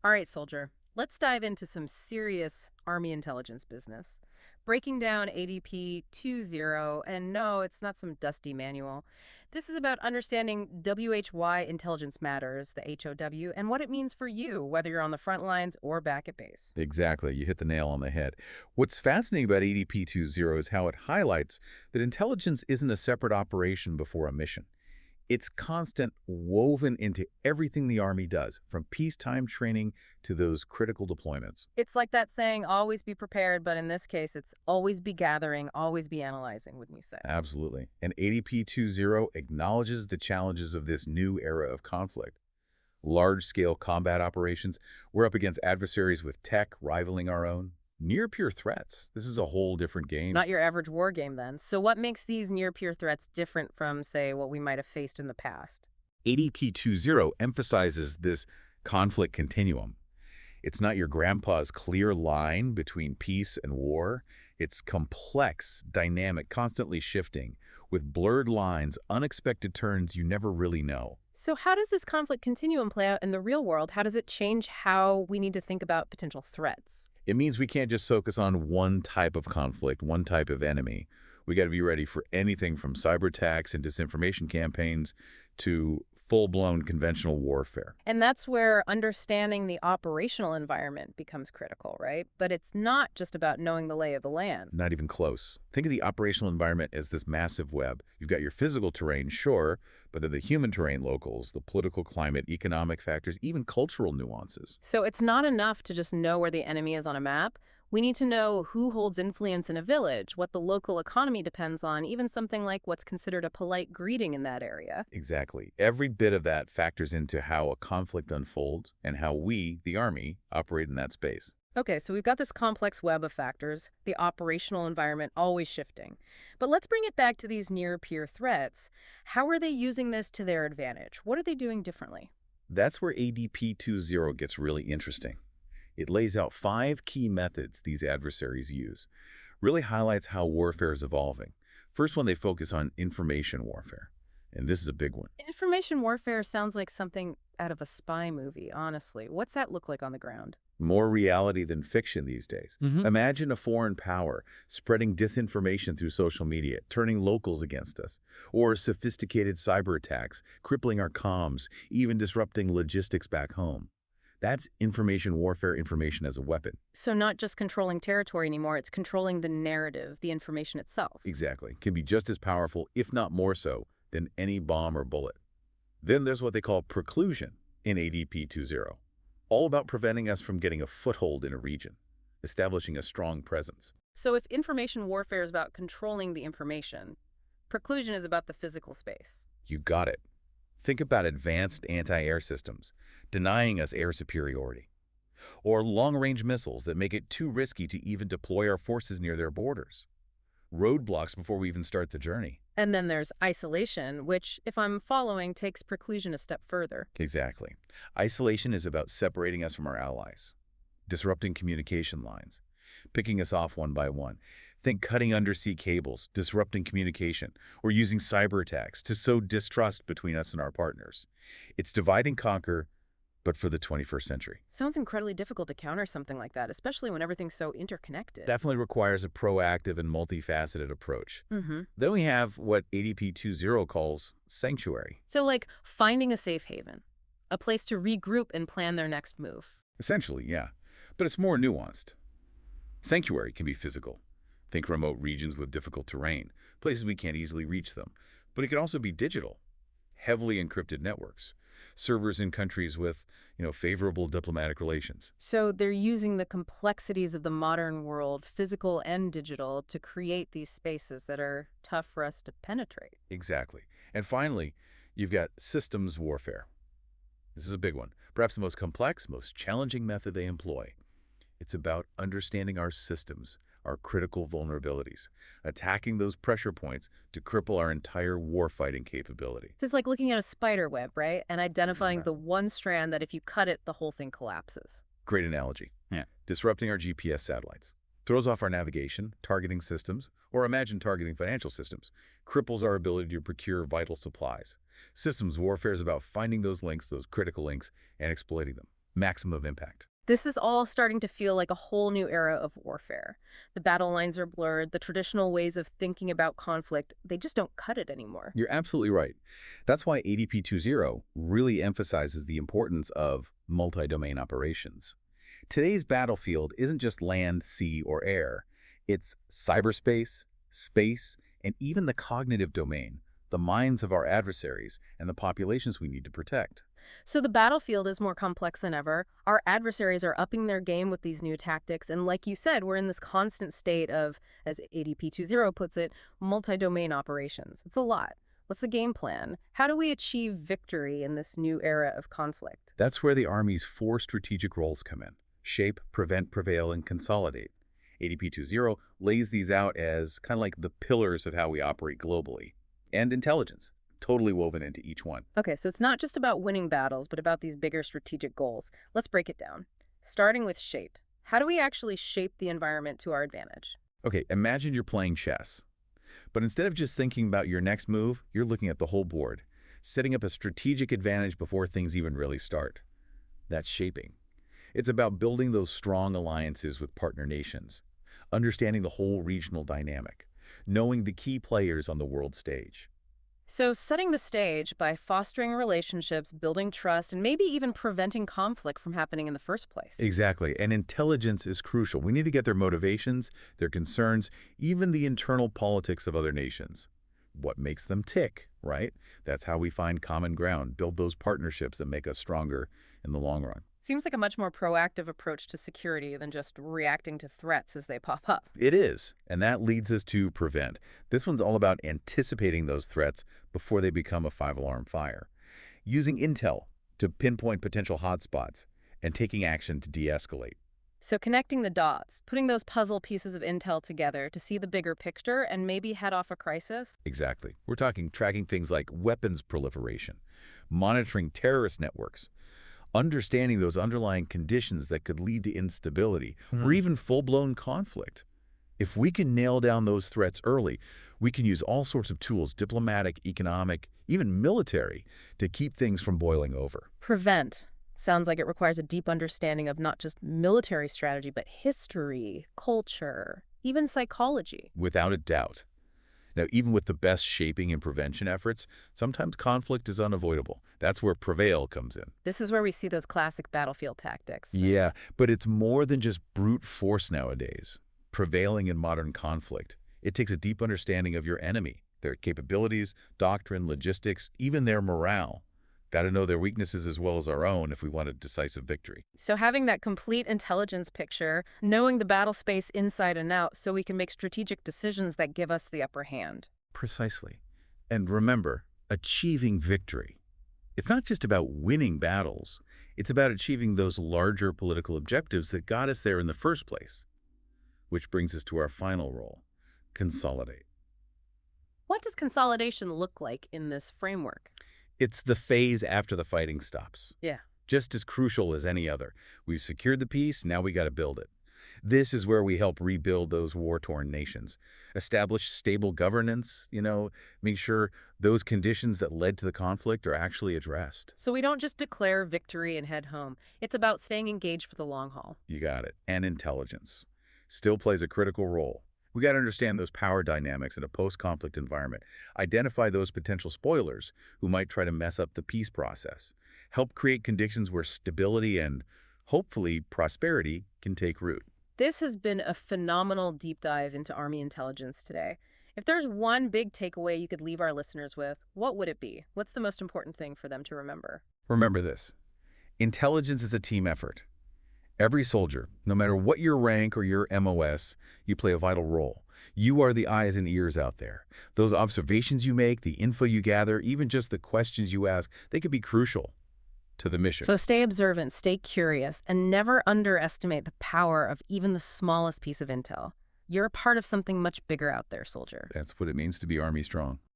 All right, soldier, let's dive into some serious Army intelligence business. Breaking down ADP 2.0, and no, it's not some dusty manual. This is about understanding WHY Intelligence Matters, the HOW, and what it means for you, whether you're on the front lines or back at base. Exactly. You hit the nail on the head. What's fascinating about ADP 2.0 is how it highlights that intelligence isn't a separate operation before a mission. It's constant, woven into everything the Army does, from peacetime training to those critical deployments. It's like that saying, always be prepared, but in this case, it's always be gathering, always be analyzing, wouldn't you say? Absolutely. And ADP 2.0 acknowledges the challenges of this new era of conflict. Large-scale combat operations, we're up against adversaries with tech rivaling our own. Near-peer threats. This is a whole different game. Not your average war game, then. So what makes these near-peer threats different from, say, what we might have faced in the past? ADP 2.0 emphasizes this conflict continuum. It's not your grandpa's clear line between peace and war. It's complex, dynamic, constantly shifting, with blurred lines, unexpected turns you never really know. So how does this conflict continuum play out in the real world? How does it change how we need to think about potential threats? It means we can't just focus on one type of conflict, one type of enemy. We got to be ready for anything from cyber attacks and disinformation campaigns to full-blown conventional warfare. And that's where understanding the operational environment becomes critical, right? But it's not just about knowing the lay of the land. Not even close. Think of the operational environment as this massive web. You've got your physical terrain, sure, but then the human terrain locals, the political climate, economic factors, even cultural nuances. So it's not enough to just know where the enemy is on a map. We need to know who holds influence in a village, what the local economy depends on, even something like what's considered a polite greeting in that area. Exactly. Every bit of that factors into how a conflict unfolds and how we, the Army, operate in that space. Okay, so we've got this complex web of factors, the operational environment always shifting. But let's bring it back to these near-peer threats. How are they using this to their advantage? What are they doing differently? That's where ADP 2.0 gets really interesting. It lays out 5 key methods these adversaries use. Really highlights how warfare is evolving. First one, they focus on information warfare. And this is a big one. Information warfare sounds like something out of a spy movie, honestly. What's that look like on the ground? More reality than fiction these days. Imagine a foreign power spreading disinformation through social media, turning locals against us, or sophisticated cyber attacks, crippling our comms, even disrupting logistics back home. That's information warfare, information as a weapon. So not just controlling territory anymore, it's controlling the narrative, the information itself. Exactly. Can be just as powerful, if not more so, than any bomb or bullet. Then there's what they call preclusion in ADP 2.0. All about preventing us from getting a foothold in a region, establishing a strong presence. So if information warfare is about controlling the information, preclusion is about the physical space. You got it. Think about advanced anti-air systems, denying us air superiority. Or long-range missiles that make it too risky to even deploy our forces near their borders. Roadblocks before we even start the journey. And then there's isolation, which, if I'm following, takes preclusion a step further. Exactly. Isolation is about separating us from our allies, disrupting communication lines, picking us off one by one. Think cutting undersea cables, disrupting communication, or using cyber attacks to sow distrust between us and our partners. It's divide and conquer, but for the 21st century. Sounds incredibly difficult to counter something like that, especially when everything's so interconnected. Definitely requires a proactive and multifaceted approach. Mm-hmm. Then we have what ADP 2.0 calls sanctuary. So like finding a safe haven, a place to regroup and plan their next move. Essentially, yeah. But it's more nuanced. Sanctuary can be physical. Think remote regions with difficult terrain, places we can't easily reach them. But it can also be digital, heavily encrypted networks, servers in countries with, favorable diplomatic relations. So they're using the complexities of the modern world, physical and digital, to create these spaces that are tough for us to penetrate. Exactly. And finally, you've got systems warfare. This is a big one, perhaps the most complex, most challenging method they employ. It's about understanding our systems, our critical vulnerabilities, attacking those pressure points to cripple our entire warfighting capability. This is like looking at a spider web, right? And identifying the one strand that if you cut it, the whole thing collapses. Great analogy. Yeah. Disrupting our GPS satellites. Throws off our navigation, targeting systems, or imagine targeting financial systems. Cripples our ability to procure vital supplies. Systems warfare is about finding those links, those critical links, and exploiting them. maximum impact. This is all starting to feel like a whole new era of warfare. The battle lines are blurred, the traditional ways of thinking about conflict, they just don't cut it anymore. You're absolutely right. That's why ADP 2.0 really emphasizes the importance of multi-domain operations. Today's battlefield isn't just land, sea, or air. It's cyberspace, space, and even the cognitive domain, the minds of our adversaries and the populations we need to protect. So the battlefield is more complex than ever. Our adversaries are upping their game with these new tactics. And like you said, we're in this constant state of, as ADP 2.0 puts it, multi-domain operations. It's a lot. What's the game plan? How do we achieve victory in this new era of conflict? That's where the Army's 4 strategic roles come in: shape, prevent, prevail, and consolidate. ADP 2.0 lays these out as kind of like the pillars of how we operate globally. And intelligence, totally woven into each one. Okay, so it's not just about winning battles, but about these bigger strategic goals. Let's break it down. Starting with shape. How do we actually shape the environment to our advantage? Okay, imagine you're playing chess. But instead of just thinking about your next move, you're looking at the whole board, setting up a strategic advantage before things even really start. That's shaping. It's about building those strong alliances with partner nations, understanding the whole regional dynamic, knowing the key players on the world stage. So setting the stage by fostering relationships, building trust, and maybe even preventing conflict from happening in the first place. Exactly, and intelligence is crucial. We need to get their motivations, their concerns, even the internal politics of other nations. What makes them tick, right? That's how we find common ground, build those partnerships that make us stronger in the long run. Seems like a much more proactive approach to security than just reacting to threats as they pop up. It is, and that leads us to prevent. This one's all about anticipating those threats before they become a five-alarm fire, using intel to pinpoint potential hotspots, and taking action to de-escalate. So connecting the dots, putting those puzzle pieces of intel together to see the bigger picture and maybe head off a crisis? Exactly. We're talking tracking things like weapons proliferation, monitoring terrorist networks, understanding those underlying conditions that could lead to instability or even full-blown conflict. If we can nail down those threats early, we can use all sorts of tools, diplomatic, economic, even military, to keep things from boiling over. Prevent. Sounds like it requires a deep understanding of not just military strategy, but history, culture, even psychology. Without a doubt. Now, even with the best shaping and prevention efforts, sometimes conflict is unavoidable. That's where prevail comes in. This is where we see those classic battlefield tactics. Yeah, but it's more than just brute force nowadays. Prevailing in modern conflict, it takes a deep understanding of your enemy, their capabilities, doctrine, logistics, even their morale. Got to know their weaknesses as well as our own if we want a decisive victory. So having that complete intelligence picture, knowing the battle space inside and out so we can make strategic decisions that give us the upper hand. Precisely. And remember, achieving victory. It's not just about winning battles. It's about achieving those larger political objectives that got us there in the first place. Which brings us to our final role: consolidate. What does consolidation look like in this framework? It's the phase after the fighting stops. Yeah. Just as crucial as any other. We've secured the peace, now we got to build it. This is where we help rebuild those war-torn nations, establish stable governance, make sure those conditions that led to the conflict are actually addressed. So we don't just declare victory and head home. It's about staying engaged for the long haul. You got it. And intelligence still plays a critical role. We got to understand those power dynamics in a post-conflict environment, identify those potential spoilers who might try to mess up the peace process, help create conditions where stability and, hopefully, prosperity can take root. This has been a phenomenal deep dive into Army intelligence today. If there's one big takeaway you could leave our listeners with, what would it be? What's the most important thing for them to remember? Remember this: intelligence is a team effort. Every soldier, no matter what your rank or your MOS, you play a vital role. You are the eyes and ears out there. Those observations you make, the info you gather, even just the questions you ask, they could be crucial to the mission. So stay observant, stay curious, and never underestimate the power of even the smallest piece of intel. You're a part of something much bigger out there, soldier. That's what it means to be Army strong.